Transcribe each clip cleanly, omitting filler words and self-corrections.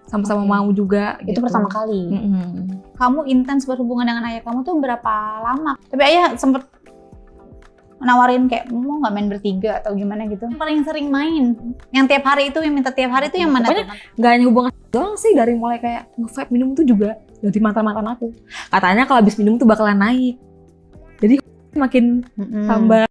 sama-sama mau juga. Itu gitu. pertama kali. Kamu intens berhubungan dengan ayah kamu tuh berapa lama? Tapi ayah sempet nawarin kayak mau nggak main bertiga atau gimana gitu. Yang paling sering main, yang tiap hari itu, yang minta tiap hari itu yang mana? Pokoknya nggak hanya hubungan doang sih, dari mulai kayak nge-vape minum tuh juga dari mantan-mantan aku. Katanya kalau habis minum tuh bakalan naik. Jadi makin tambah.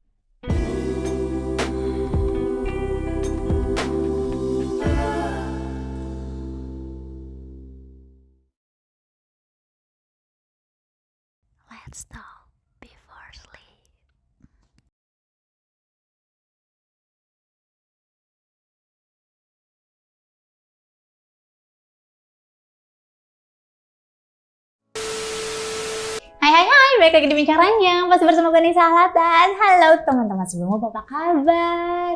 Let's talk before sleep. Hai, balik lagi di Bincang Ranjang, masih bersama gue Nisa Halatan. Halo teman-teman semua, apa kabar?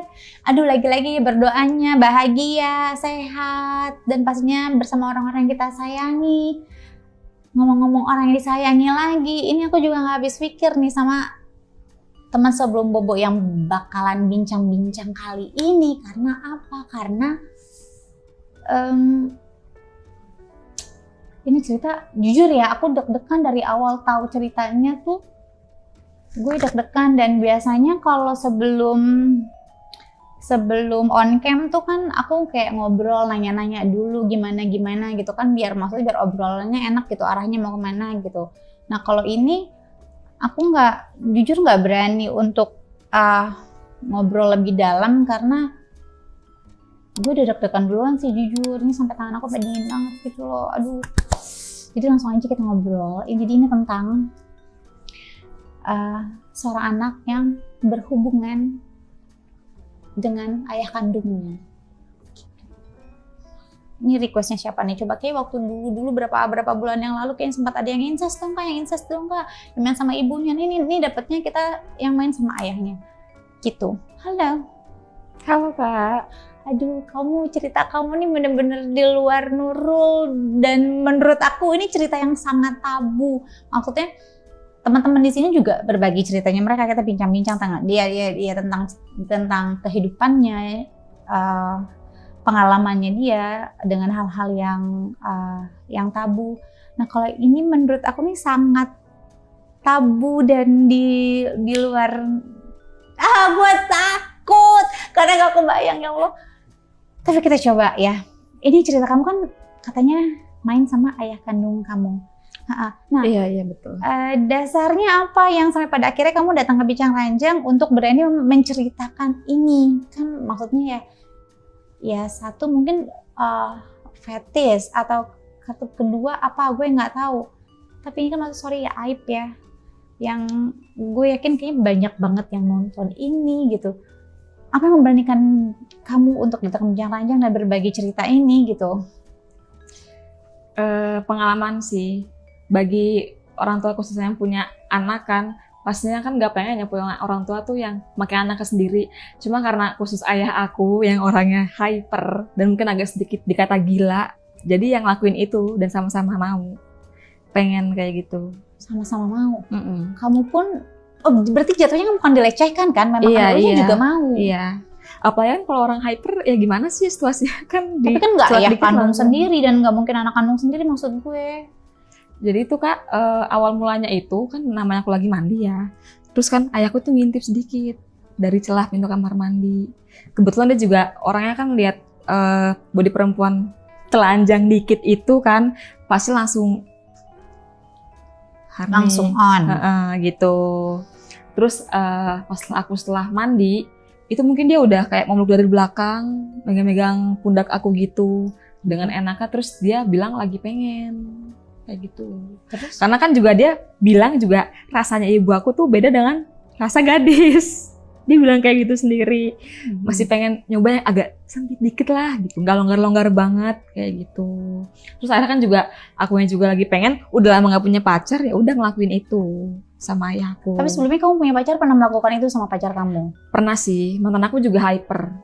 Aduh, lagi-lagi berdoanya bahagia, sehat, dan pastinya bersama orang-orang yang kita sayangi. Ngomong-ngomong orang yang disayangi lagi, ini aku juga gak habis pikir nih sama teman sebelum Bobo yang bakalan bincang-bincang kali ini. Karena apa? Karena ini cerita, jujur ya, aku deg-degan dari awal tahu ceritanya tuh. Gue deg-degan, dan biasanya kalau sebelum on cam tuh kan aku kayak ngobrol, nanya-nanya dulu gimana gitu kan, biar maksudnya biar obrolannya enak gitu, arahnya mau kemana gitu. Nah kalau ini aku jujur nggak berani untuk ngobrol lebih dalam karena gue udah deg-degan duluan sih jujur. Ini sampai tangan aku pada dingin banget gitu loh, aduh. Jadi langsung aja kita ngobrol. Jadi ini tentang seorang anak yang berhubungan dengan ayah kandungnya. Ini requestnya siapa nih? Coba kayak waktu dulu berapa bulan yang lalu kayak sempat ada yang incest dong kak, yang main sama ibunya. Ini dapetnya kita yang main sama ayahnya. Gitu. Halo kak. Aduh, cerita kamu nih bener-bener di luar Nurul, dan menurut aku ini cerita yang sangat tabu. Maksudnya teman-teman di sini juga berbagi ceritanya mereka, kita bincang-bincang tentang dia tentang kehidupannya, pengalamannya dia dengan hal-hal yang tabu. Nah kalau ini menurut aku nih sangat tabu dan di luar. Gue takut karena gak kebayang, ya Allah. Tapi kita coba ya. Ini cerita kamu kan katanya main sama ayah kandung kamu. Nah, Iya betul. Dasarnya apa yang sampai pada akhirnya kamu datang ke Bincang Ranjang untuk berani menceritakan ini? Kan maksudnya ya satu mungkin fetis, atau kedua apa gue nggak tahu. Tapi ini kan sorry ya, aib ya. Yang gue yakin kayaknya banyak banget yang nonton ini gitu. Apa yang memberanikan kamu untuk datang ke Bincang Ranjang dan berbagi cerita ini gitu? Pengalaman sih. Bagi orang tua khususnya yang punya anak kan, pastinya kan nggak pengen ya punya orang tua tuh yang makin anaknya sendiri. Cuma karena khusus ayah aku yang orangnya hyper dan mungkin agak sedikit dikata gila, jadi yang lakuin itu dan sama-sama mau. Pengen kayak gitu. Sama-sama mau? Kamu pun, berarti jatuhnya bukan dilecehkan kan? Memang iya, juga mau? Iya. Apalagi kan kalau orang hyper, ya gimana sih situasinya kan? Tapi kan nggak ayah kandung sendiri dan nggak mungkin anak kandung sendiri, maksud gue. Jadi itu kak, awal mulanya itu kan namanya aku lagi mandi ya. Terus kan ayahku tuh ngintip sedikit dari celah pintu kamar mandi. Kebetulan dia juga orangnya kan lihat body perempuan telanjang dikit itu kan, pasti langsung on. Gitu. Terus pas aku setelah mandi, itu mungkin dia udah kayak memeluk dari belakang, megang-megang pundak aku gitu dengan enaknya. Terus dia bilang lagi pengen kayak gitu. Terus? Karena kan juga dia bilang juga rasanya ibu aku tuh beda dengan rasa gadis. Dia bilang kayak gitu sendiri. Masih pengen nyoba yang agak sempit dikit lah gitu, nggak longgar-longgar banget kayak gitu. Terus akhirnya kan juga akunya juga lagi pengen, udah lama nggak punya pacar, ya udah ngelakuin itu sama ayahku. Tapi sebelumnya kamu punya pacar, pernah melakukan itu sama pacar kamu? Pernah sih, mantan aku juga hyper.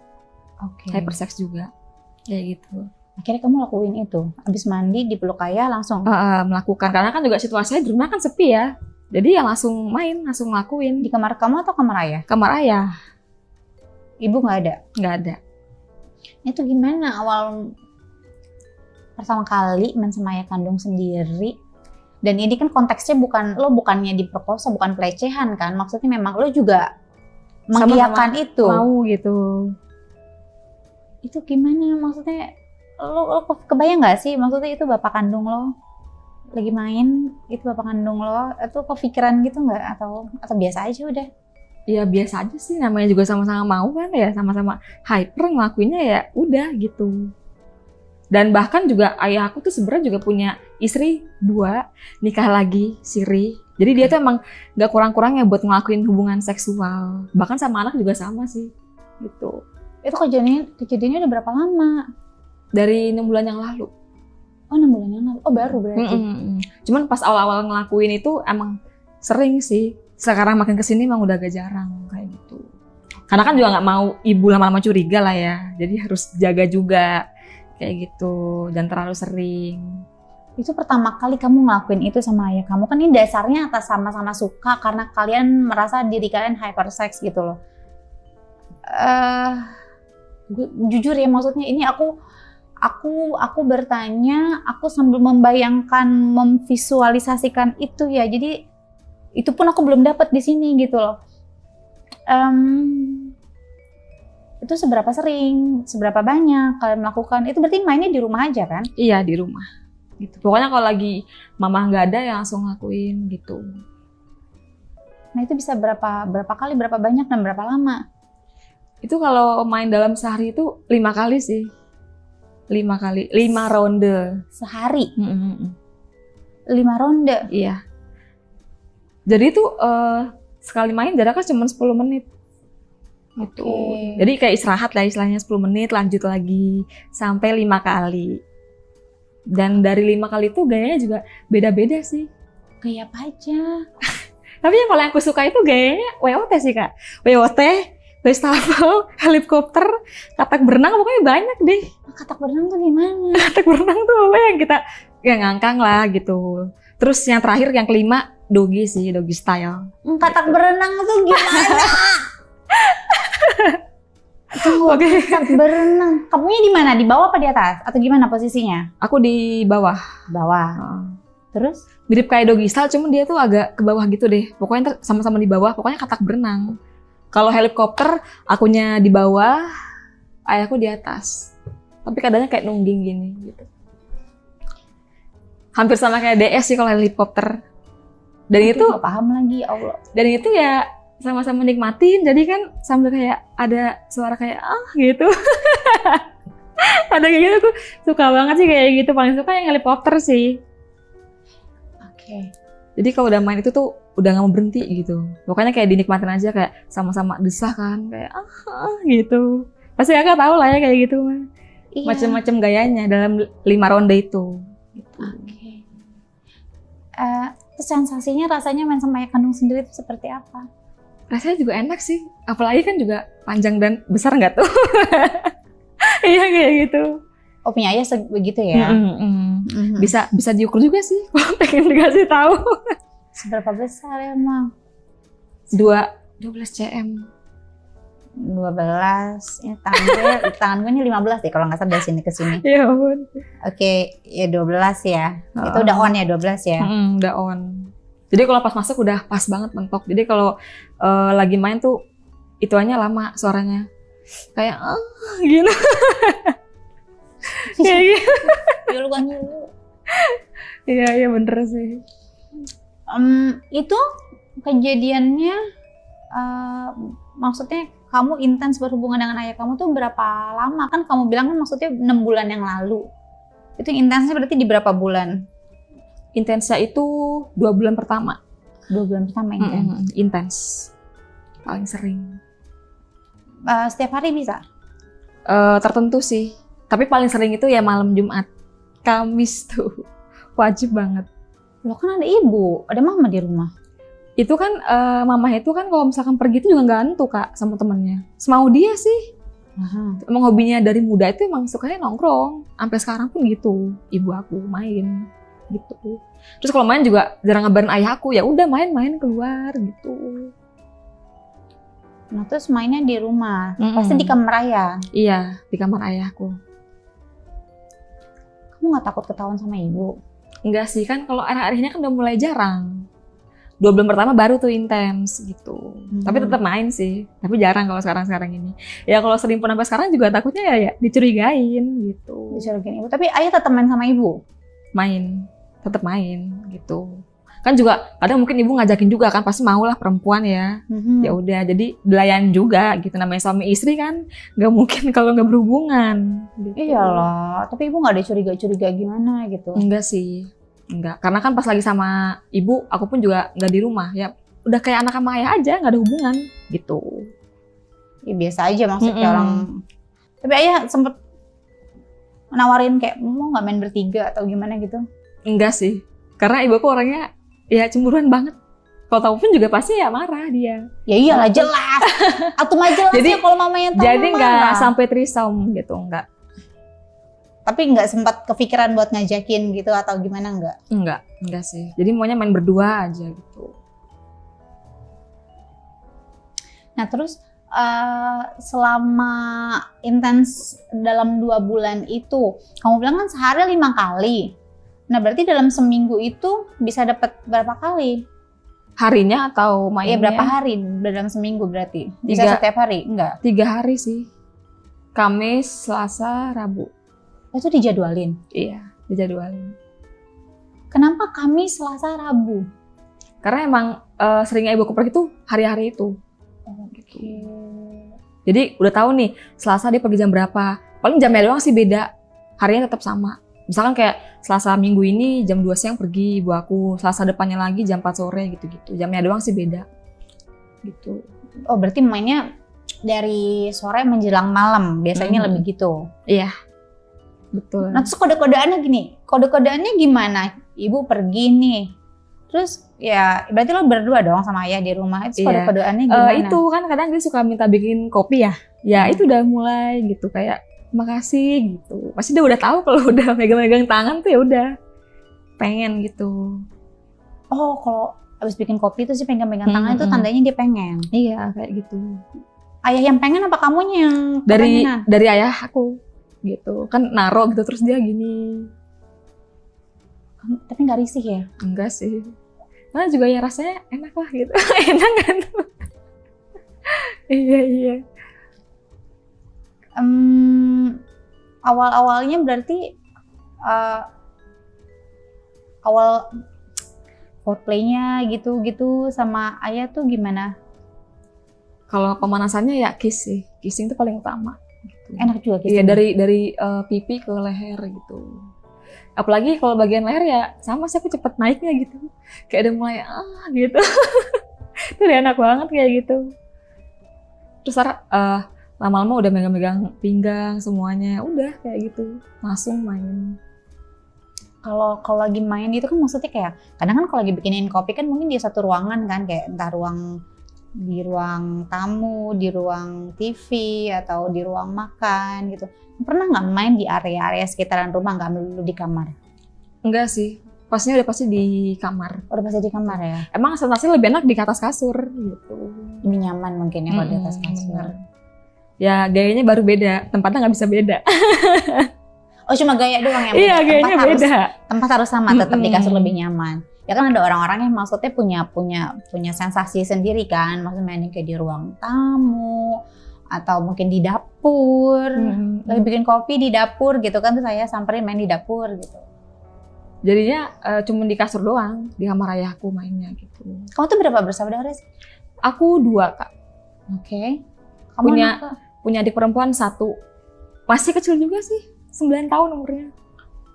Hypersex juga kayak gitu. Akhirnya kamu lakuin itu, abis mandi dipeluk ayah langsung? Melakukan, karena kan juga situasinya di rumah kan sepi ya. Jadi ya langsung main, langsung ngelakuin. Di kamar kamu atau kamar ayah? Kamar ayah. Ibu nggak ada? Nggak ada. Itu gimana awal pertama kali main sama ayah kandung sendiri, dan ini kan konteksnya lo bukannya diperkosa, bukan pelecehan kan, maksudnya memang lo juga mengiyakan itu. Mau gitu. Itu gimana maksudnya? Lo kebayang nggak sih maksudnya itu bapak kandung lo lagi main, itu bapak kandung lo, itu kepikiran gitu nggak, atau biasa aja udah? Ya biasa aja sih, namanya juga sama-sama mau kan ya, sama-sama hyper ngelakuinnya ya udah gitu. Dan bahkan juga ayah aku tuh sebenarnya juga punya istri 2, nikah lagi, siri. Jadi dia tuh emang gak kurang-kurangnya buat ngelakuin hubungan seksual. Bahkan sama anak juga sama sih, gitu. Itu kejadiannya udah berapa lama? Dari 6 bulan yang lalu. Oh 6 bulan yang lalu, oh baru berarti. Cuman pas awal-awal ngelakuin itu emang sering sih. Sekarang makin kesini emang udah agak jarang kayak gitu. Karena kan juga nggak mau ibu lama-lama curiga lah ya. Jadi harus jaga juga kayak gitu. Dan terlalu sering. Itu pertama kali kamu ngelakuin itu sama ayah kamu. Kan ini dasarnya atas sama-sama suka karena kalian merasa diri kalian hypersex gitu loh. Jujur ya, maksudnya ini aku bertanya, aku sambil membayangkan, memvisualisasikan itu ya. Jadi itu pun aku belum dapat di sini gitu loh. Itu seberapa sering, seberapa banyak kalian melakukan? Itu berarti mainnya di rumah aja kan? Iya, di rumah. Gitu. Pokoknya kalau lagi mama nggak ada ya langsung ngelakuin gitu. Nah itu bisa berapa kali, berapa banyak, dan berapa lama? Itu kalau main dalam sehari itu 5 kali sih. 5 kali, 5 ronde. Sehari? 5 ronde? Iya. Jadi itu sekali main jaraknya cuma 10 menit. Gitu. Okay. Jadi kayak istirahat lah istilahnya 10 menit, lanjut lagi sampai 5 kali. Dan dari 5 kali itu gayanya juga beda-beda sih. Gaya apa aja? Tapi yang paling aku suka itu gayanya WOT sih Kak. WOT, wastafel, helikopter, katak berenang, pokoknya banyak deh. Katak berenang tuh gimana? Katak berenang tuh apa yang kita ngangkang lah gitu. Terus yang terakhir, yang kelima, doggy sih, doggy style. Katak berenang tuh gimana? Tunggu, katak berenang. Kamunya di mana? Di bawah apa di atas? Atau gimana posisinya? Aku di bawah. Bawah. Terus? Mirip kayak doggy style, cuman dia tuh agak ke bawah gitu deh. Pokoknya sama-sama di bawah, pokoknya katak berenang. Kalau helikopter, akunya di bawah, ayahku di atas. Tapi kadangnya kayak nungging gini gitu. Hampir sama kayak DS sih kalau helikopter. Dan aku itu gak paham lagi, Allah. Dan itu ya sama-sama nikmatin. Jadi kan sambil kayak ada suara kayak gitu. Ada kayak gitu, aku suka banget sih kayak gitu. Paling suka yang helikopter sih. Oke. Jadi kalau udah main itu tuh udah gak mau berhenti gitu. Pokoknya kayak dinikmatin aja, kayak sama-sama desah kan, kayak gitu. Pasti kakak tahu lah ya kayak gitu. Iya. Macam-macam gayanya dalam 5 ronde itu. Gitu. Oke. Terus sensasinya, rasanya main sama ayah kandung sendiri itu seperti apa? Rasanya juga enak sih. Apalagi kan juga panjang dan besar nggak tuh? Iya kayak gitu. Oh punya ayah begitu ya? Bisa diukur juga sih kalau pengen dikasih tahu. Seberapa besar emang? 12 cm. 12. Ya, tangan gue ini 15 deh kalau nggak salah dari sini ke sini. Ya ampun. Oke, ya 12 ya. Itu udah on ya 12 ya? Udah on. Jadi kalau pas masuk udah pas banget mentok. Jadi kalau lagi main tuh ituannya lama suaranya. Kayak gitu. Kayak gitu. Dulu kan dulu. Iya bener sih. Itu kejadiannya maksudnya kamu intens berhubungan dengan ayah kamu tuh berapa lama? Kan kamu bilang kan maksudnya 6 bulan yang lalu. Itu intensnya berarti di berapa bulan? Intensnya itu 2 bulan pertama. 2 bulan pertama intens? Intens. Paling sering. Setiap hari bisa? Tertentu sih. Tapi paling sering itu ya malam Jumat. Kamis tuh. Wajib banget. Loh kan ada ibu, ada mama di rumah. Itu kan mama itu kan kalau misalkan pergi itu juga gantu Kak sama temennya. Semau dia sih. Emang hobinya dari muda itu emang sukanya nongkrong. Sampai sekarang pun gitu. Ibu aku main gitu. Terus kalau main juga jarang ngabarin ayah aku. Ya udah main-main keluar gitu. Nah terus mainnya di rumah. Pasti di kamar ayah. Iya, di kamar ayahku. Kamu Kamu nggak takut ketahuan sama ibu? Enggak sih, kan kalau akhir-akhirnya kan udah mulai jarang. 2 bulan pertama baru tuh intens gitu. Tapi tetap main sih. Tapi jarang kalau sekarang ini. Ya kalau sering pun sampai sekarang juga takutnya ya dicurigain gitu. Dicurigain ibu. Tapi ayah tetap main sama ibu? Main, tetap main gitu. Kan juga kadang mungkin ibu ngajakin juga kan, pasti mau lah perempuan ya. Ya udah, jadi belayan juga gitu, namanya suami istri kan nggak mungkin kalau nggak berhubungan. Gitu. Iyalah, tapi ibu nggak ada curiga-curiga gimana gitu? Enggak sih. Enggak, karena kan pas lagi sama ibu, aku pun juga nggak di rumah ya. Udah kayak anak sama ayah aja, nggak ada hubungan gitu. Ya biasa aja maksudnya orang. Tapi ayah sempet nawarin kayak mau nggak main bertiga atau gimana gitu? Enggak sih, karena ibuku orangnya ya cemburuan banget. Kalau tahu pun juga pasti ya marah dia. Ya iyalah jelas. Atau mah jelas Jadi- ya kalau mamanya tahu. Jadi nggak marah. sampai threesome gitu, enggak. Tapi nggak sempat kepikiran buat ngajakin gitu atau gimana nggak? Enggak sih. Jadi maunya main berdua aja gitu. Nah terus selama intens dalam 2 bulan itu, kamu bilang kan sehari 5 kali. Nah berarti dalam seminggu itu bisa dapat berapa kali? Harinya atau mainnya? Iya berapa hari dalam seminggu berarti? Bisa 3. setiap hari? Enggak. 3 hari sih. Kamis, Selasa, Rabu. Itu dijadwalin. Iya, dijadwalin. Kenapa Kamis, Selasa, Rabu? Karena emang seringnya ibuku pergi tuh hari-hari itu. Oke. Jadi udah tahu nih, Selasa dia pergi jam berapa. Paling jamnya doang sih beda. Harinya tetap sama. Misalkan kayak Selasa minggu ini jam 2 siang pergi ibu aku. Selasa depannya lagi jam 4 sore gitu-gitu. Jamnya doang sih beda. Gitu. Oh berarti mainnya dari sore menjelang malam. Biasanya lebih gitu. Iya. Betul. Nah terus kode-kodeannya gini. Kode-kodeannya gimana? Ibu pergi nih. Terus ya berarti lo berdua dong sama ayah di rumah. Itu Iya. kode-kodeannya gimana? Itu kan kadang dia suka minta bikin kopi ya. Ya itu udah mulai gitu kayak makasih gitu. Pasti dia udah tahu kalau udah megang-megang tangan tuh ya udah pengen gitu. Oh kalau abis bikin kopi itu sih pegang-pegang tangan itu tandanya dia pengen. Iya kayak gitu. Ayah yang pengen apa kamunya yang kepengenan? Dari ayah aku gitu. Kan naro gitu terus dia gini. Tapi nggak risih ya? Enggak sih. Karena juga ya rasanya enak lah gitu. Enak kan? Iya. Awal-awalnya berarti awal foreplay-nya gitu-gitu sama ayah tuh gimana? Kalau pemanasannya ya kiss sih. Kissing itu paling utama. Gitu. Enak juga gitu. Iya dari pipi ke leher gitu. Apalagi kalau bagian leher ya sama sih aku cepet naiknya gitu. Kayak udah mulai gitu. Itu udah enak banget kayak gitu. Terus lama-lama udah megang-megang pinggang semuanya. Udah kayak gitu. Langsung main. Kalau lagi main itu kan maksudnya kayak kadang kan kalau lagi bikinin kopi kan mungkin di satu ruangan kan kayak entah di ruang tamu, di ruang TV atau di ruang makan gitu. Pernah nggak main di area-area sekitaran rumah, nggak melulu di kamar? Enggak sih. Pastinya udah pasti di kamar. Udah pasti di kamar ya? Emang sensasinya lebih enak di atas kasur gitu. Lebih nyaman mungkin ya kalau di atas kasur. Bener. Ya gayanya baru beda, tempatnya nggak bisa beda. Oh cuma gaya doang yang beda? Iya gayanya beda. Tempat harus sama, tetap di kasur lebih nyaman. Ya kan ada orang-orang yang maksudnya punya sensasi sendiri kan, maksudnya mainin kayak di ruang tamu atau mungkin di dapur, lagi bikin kopi di dapur gitu kan, terus saya samperin main di dapur gitu. Jadinya cuma di kasur doang, di kamar ayahku mainnya gitu. Kamu tuh berapa bersaudara sih? Aku 2 Kak, Oke. Kamu punya adik perempuan 1, masih kecil juga sih, 9 tahun umurnya.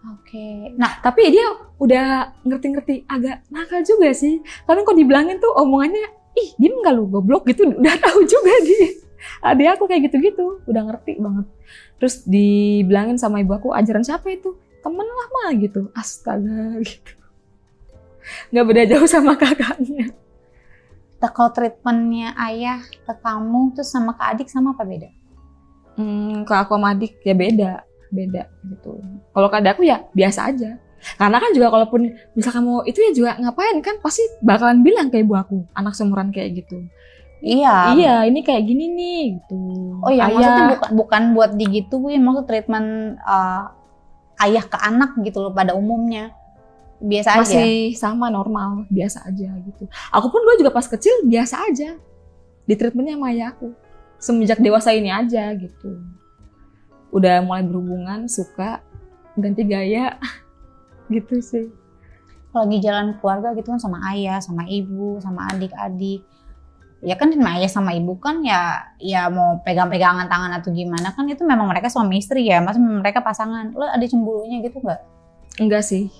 Oke. Nah, Tapi dia udah ngerti-ngerti, agak nakal juga sih. Karena kok dibilangin tuh omongannya, ih diem gak lu goblok gitu, udah tahu juga dia. Adik aku kayak gitu-gitu, udah ngerti banget. Terus dibilangin sama ibu aku, ajaran siapa itu? Temen lah mah gitu, astaga gitu. Gak beda jauh sama kakaknya. kalau treatmentnya ayah ke kamu tuh sama ke adik sama apa beda? Kalau aku sama adik ya beda gitu. Kalau ke adik aku ya biasa aja. Karena kan juga kalaupun misalkan mau itu ya juga ngapain kan pasti bakalan bilang ke ibu aku, anak seumuran kayak gitu. Iya. Iya, ini kayak gini nih gitu. Oh iya, maksudnya bukan buat digituin, maksud treatment ayah ke anak gitu loh pada umumnya? Biasa aja? Masih sama, normal, biasa aja gitu. Aku pun dulu juga pas kecil biasa aja. Di treatmentnya sama ayah aku. Semenjak dewasa ini aja gitu. Udah mulai berhubungan, suka, ganti gaya, gitu sih. Kalau lagi jalan keluarga gitu kan sama ayah, sama ibu, sama adik-adik. Ya kan sama ayah sama ibu kan ya mau pegang-pegangan tangan atau gimana kan itu memang mereka suami istri ya. Masa mereka pasangan. Lo ada cemburunya gitu nggak? Enggak sih.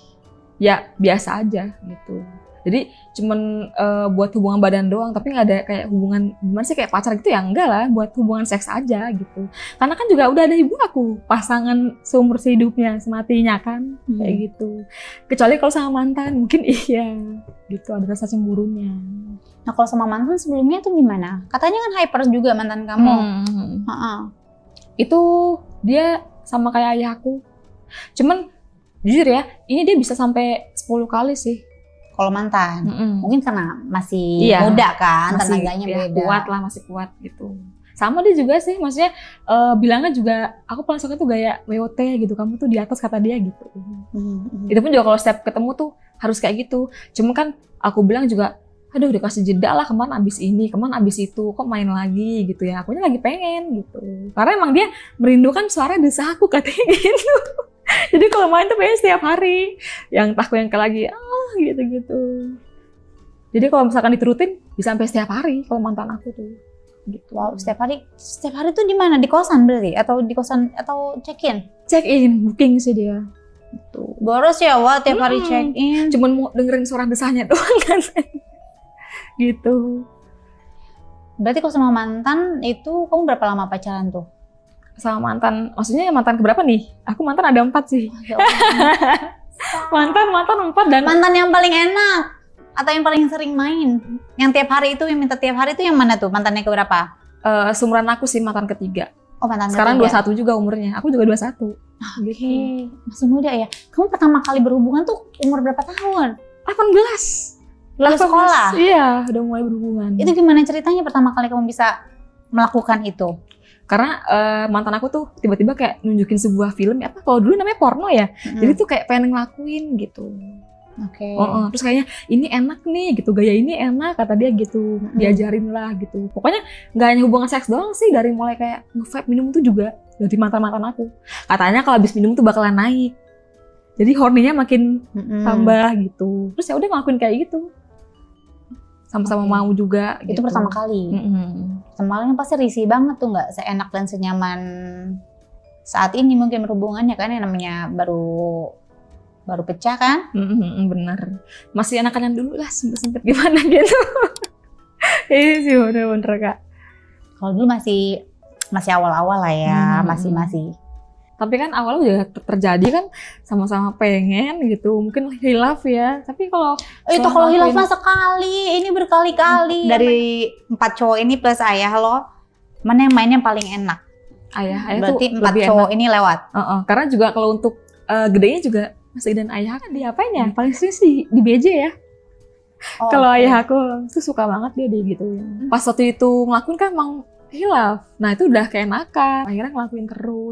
Ya biasa aja gitu. Jadi cuman buat hubungan badan doang, tapi nggak ada kayak hubungan gimana sih kayak pacar gitu ya, enggak lah, buat hubungan seks aja gitu. Karena kan juga udah ada ibu aku, pasangan seumur hidupnya, sematinya kan, kayak gitu. Kecuali kalau sama mantan mungkin iya gitu, ada rasa cemburunya. Nah kalau sama mantan sebelumnya tuh gimana? Katanya kan hyper juga mantan kamu. Itu dia sama kayak ayah aku. Cuman jujur ya, ini dia bisa sampai 10 kali sih. Kalau mantan, mungkin karena masih Iya, muda kan, masih tenaganya ya, beda. kuat lah, masih kuat gitu. Sama dia juga sih, maksudnya bilangnya juga, aku paling suka tuh gaya WOT gitu, kamu tuh di atas kata dia gitu. Itu pun juga kalau setiap ketemu tuh harus kayak gitu. Cuma kan aku bilang juga, aduh udah kasih jeda lah, kemarin abis ini, kemarin abis itu, kok main lagi gitu ya. Akunya lagi pengen gitu. Karena emang dia merindukan suara desah aku katanya gitu. Jadi kalau main tuh pengen setiap hari. Yang takut yang lagi, gitu-gitu. Jadi kalau misalkan diturutin, bisa sampai setiap hari kalau mantan aku tuh. Gitu. Wow, setiap hari tuh di mana? Di kosan berarti? Atau di kosan atau check-in? Check-in, booking sih dia. Gitu. Boros ya, wah tiap hari check-in. Cuman mau dengerin suara desahnya doang kan. Gitu. Berarti kalau sama mantan itu kamu berapa lama pacaran tuh? Sama mantan, maksudnya mantan keberapa nih? Aku mantan ada 4 sih. Ya Allah. mantan 4 dan Mantan yang paling enak atau yang paling sering main? Yang tiap hari itu, yang minta tiap hari itu yang mana tuh? Mantannya keberapa? seumuran aku sih mantan ketiga. Oh, mantan Sekarang ketiga. 21 juga umurnya. Aku juga 21. Oke, masih muda ya. Kamu pertama kali berhubungan tuh umur berapa tahun? 18. Lulus sekolah? Iya, udah mulai berhubungan. Itu gimana ceritanya pertama kali kamu bisa melakukan itu? Karena mantan aku tuh tiba-tiba kayak nunjukin sebuah film, apa kalau dulu namanya porno ya. Jadi tuh kayak pengen ngelakuin gitu. Oke. Terus kayaknya ini enak nih gitu, gaya ini enak kata dia gitu. Diajarin lah gitu. Pokoknya nggak hanya hubungan seks doang sih, dari mulai kayak nge-vape minum tuh juga dari mantan-mantan aku. Katanya kalau habis minum tuh bakalan naik. Jadi horninya makin tambah gitu. Terus ya udah ngelakuin kayak gitu. Sama-sama mau juga. Itu gitu. pertama kali. Pertama kali pasti risih banget tuh, nggak seenak dan senyaman saat ini mungkin berhubungannya kan, yang namanya baru pecah kan? Bener. Masih enakan yang dulu lah, sempet-sempet gimana gitu. Iya sih bener-bener Kak. Kalau dulu masih awal-awal lah ya, masih. Tapi kan awalnya juga terjadi kan, sama-sama pengen gitu, mungkin hilaf ya. Tapi kalau itu kalau hilaf mah sekali, ini berkali-kali. Dari 4 cowok ini plus ayah lo, mana yang mainnya paling enak? Ayah berarti tuh 4 cowok ini lewat. Karena juga kalau untuk gedenya juga Mas dan ayah kan diapain ya? Paling sering sih di BJ ya. Kalau ayah aku tuh suka banget dia gitu. Pas waktu itu ngelakuin kan emang hilaf. Nah itu udah keenakan. Akhirnya ngelakuin terus.